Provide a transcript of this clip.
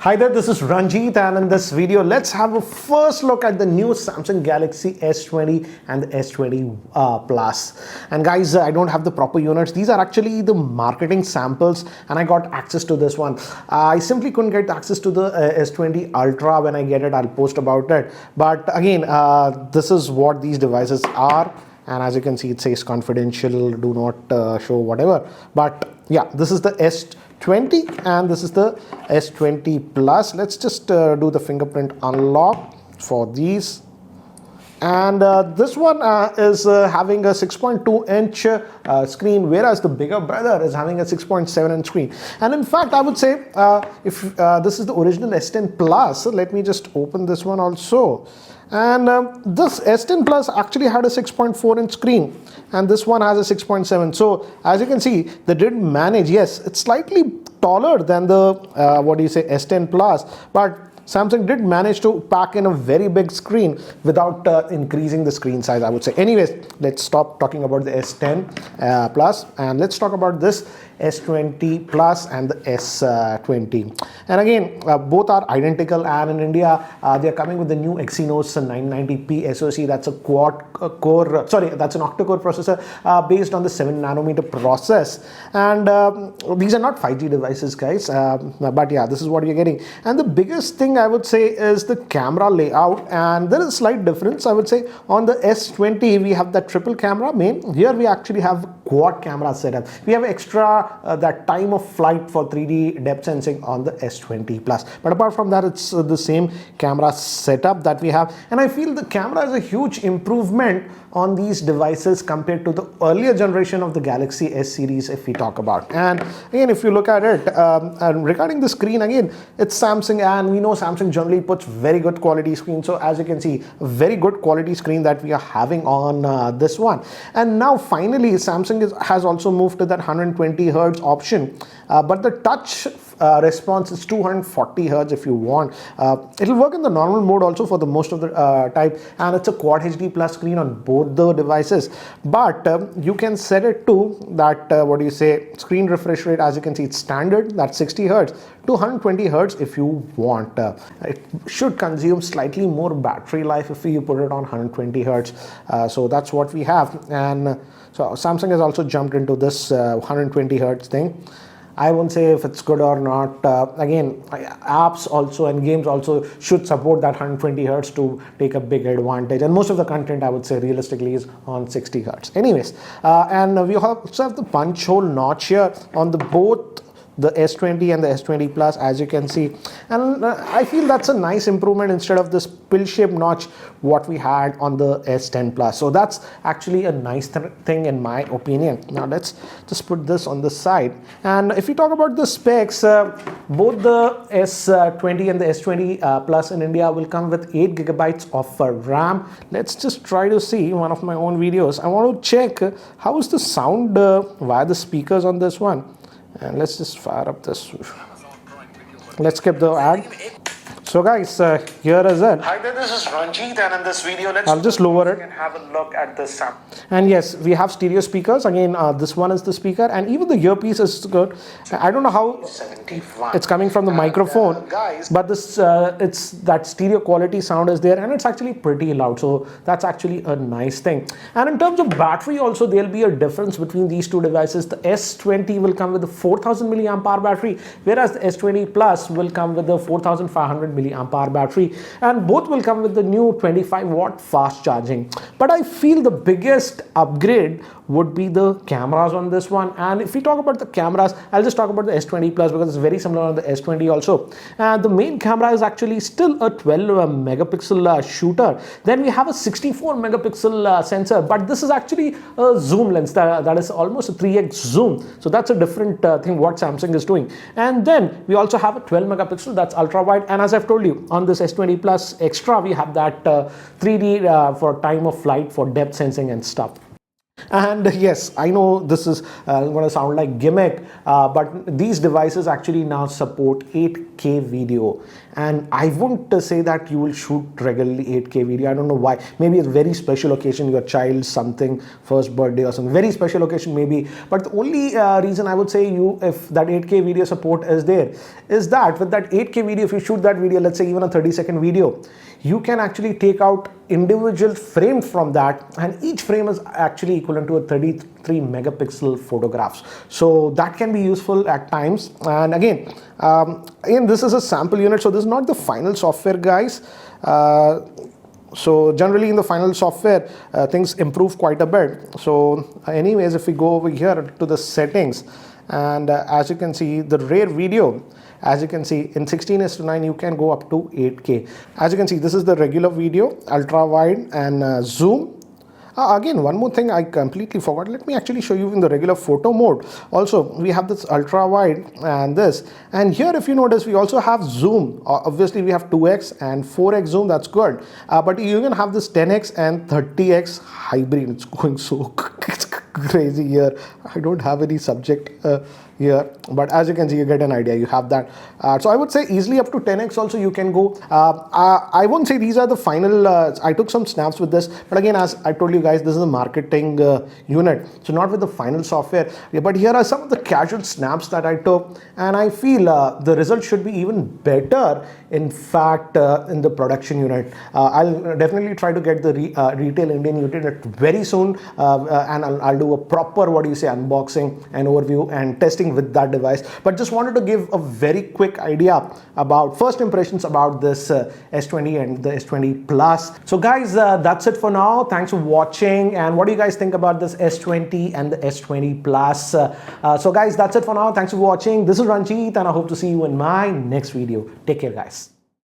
Hi there, this is Ranjit, and in this video let's have a first look at the new Samsung Galaxy S20 and the S20 Plus. And guys, I don't have the proper units. These are actually the marketing samples and I got access to this one. I simply couldn't get access to the S20 Ultra. When I get it, I'll post about it. But again, this is what these devices are. And as you can see, it says confidential, do not show whatever. But yeah, this is the S20 and this is the S20 Plus. Let's just do the fingerprint unlock for these. And this one is having a 6.2-inch screen, whereas the bigger brother is having a 6.7-inch screen. And in fact, I would say if this is the original S10 Plus, let me just open this one also. And this S10 Plus actually had a 6.4-inch screen, and this one has a 6.7. So as you can see, they did manage. Yes, it's slightly taller than the S10 Plus, but Samsung did manage to pack in a very big screen without increasing the screen size, I would say. Anyways, let's stop talking about the S10 Plus and let's talk about this S20 Plus and the S20. And again, both are identical, and in India, they are coming with the new Exynos 990p SoC. That's a that's an octa-core processor based on the 7nm process. And these are not 5G devices, guys. But yeah, this is what you're getting. And the biggest thing I would say is the camera layout, and there is a slight difference. I would say on the S20 we have that triple camera main. Here we actually have quad camera setup. We have extra that time of flight for 3D depth sensing on the S20 Plus. But apart from that, it's the same camera setup that we have, and I feel the camera is a huge improvement on these devices compared to the earlier generation of the Galaxy S series, if we talk about. And again, if you look at it, and regarding the screen, again, it's Samsung, and we know Samsung generally puts very good quality screen. So as you can see, a very good quality screen that we are having on this one. And now finally, Samsung has also moved to that 120 Hz option, but the touch response is 240 Hz if you want. It'll work in the normal mode also for the most of the type, and it's a Quad HD Plus screen on both the devices. But you can set it to that screen refresh rate. As you can see, it's standard, that's 60 Hz to 120 Hz if you want. It should consume slightly more battery life if you put it on 120 Hz. So that's what we have. And so Samsung has also jumped into this 120 Hz thing. I won't say if it's good or not. Again, apps also and games also should support that 120 Hz to take a big advantage. And most of the content, I would say, realistically is on 60 Hz. Anyways, and we also have the punch hole notch here on the both the S20 and the S20 Plus, as you can see. And I feel that's a nice improvement instead of this pill-shaped notch what we had on the S10 Plus. So that's actually a nice thing in my opinion. Now let's just put this on the side. And if you talk about the specs, both the S20 and the S20 Plus in India will come with 8 GB of RAM. Let's just try to see one of my own videos. I want to check how is the sound via the speakers on this one. And let's just fire up this. Let's skip the ad. So guys, here is it. Hi there, this is Ranjit, and in this video, I'll just lower it and have a look at this sound. And yes, we have stereo speakers. Again, this one is the speaker, and even the earpiece is good. I don't know how it's coming from the microphone, but this it's that stereo quality sound is there, and it's actually pretty loud. So that's actually a nice thing. And in terms of battery, also there'll be a difference between these two devices. The S20 will come with a 4000 mAh battery, whereas the S20 Plus will come with a 4500 mAh battery, and both will come with the new 25-watt fast charging. But I feel the biggest upgrade would be the cameras on this one. And if we talk about the cameras, I'll just talk about the S20 Plus because it's very similar on the S20 also. The main camera is actually still a 12 megapixel shooter. Then we have a 64 megapixel sensor, but this is actually a zoom lens that is almost a 3x zoom. So that's a different thing what Samsung is doing. And then we also have a 12 megapixel that's ultra wide, and as I've told you, on this S20 Plus Extra we have that 3D for time of flight for depth sensing and stuff. And yes, I know this is going to sound like gimmick, but these devices actually now support 8K video. And I wouldn't say that you will shoot regularly 8K video. I don't know why. Maybe a very special occasion, your child's something, first birthday or something. Very special occasion maybe. But the only reason I would say you, if that 8K video support is there, is that with that 8K video, if you shoot that video, let's say even a 30-second video, you can actually take out individual frame from that, and each frame is actually equivalent to a 33 megapixel photographs. So that can be useful at times. And again, this is a sample unit, so this is not the final software, guys. So generally in the final software, things improve quite a bit. So anyways, if we go over here to the settings, and as you can see, the rare video, as you can see in 16:9 you can go up to 8K. As you can see, this is the regular video, ultra wide and zoom. Again, one more thing I completely forgot. Let me actually show you in the regular photo mode. Also, we have this ultra wide and this. And here, if you notice, we also have zoom. Obviously, we have 2x and 4x zoom. That's good. But you even have this 10x and 30x hybrid. It's going so crazy here. I don't have any subject here, but as you can see, you get an idea. You have that. So I would say easily up to 10x also you can go. I won't say these are the final. I took some snaps with this, but again, as I told you guys, this is a marketing unit, so not with the final software. But here are some of the casual snaps that I took, and I feel the result should be even better. In fact, in the production unit, I'll definitely try to get the retail Indian unit very soon, and I'll do a proper, what do you say, unboxing and overview and testing with that device. But just wanted to give a very quick idea about first impressions about this S20 and the S20 Plus. So guys, that's it for now. Thanks for watching. And what do you guys think about this S20 and the S20 Plus? So guys, that's it for now. Thanks for watching. This is Ranjit, and I hope to see you in my next video. Take care, guys.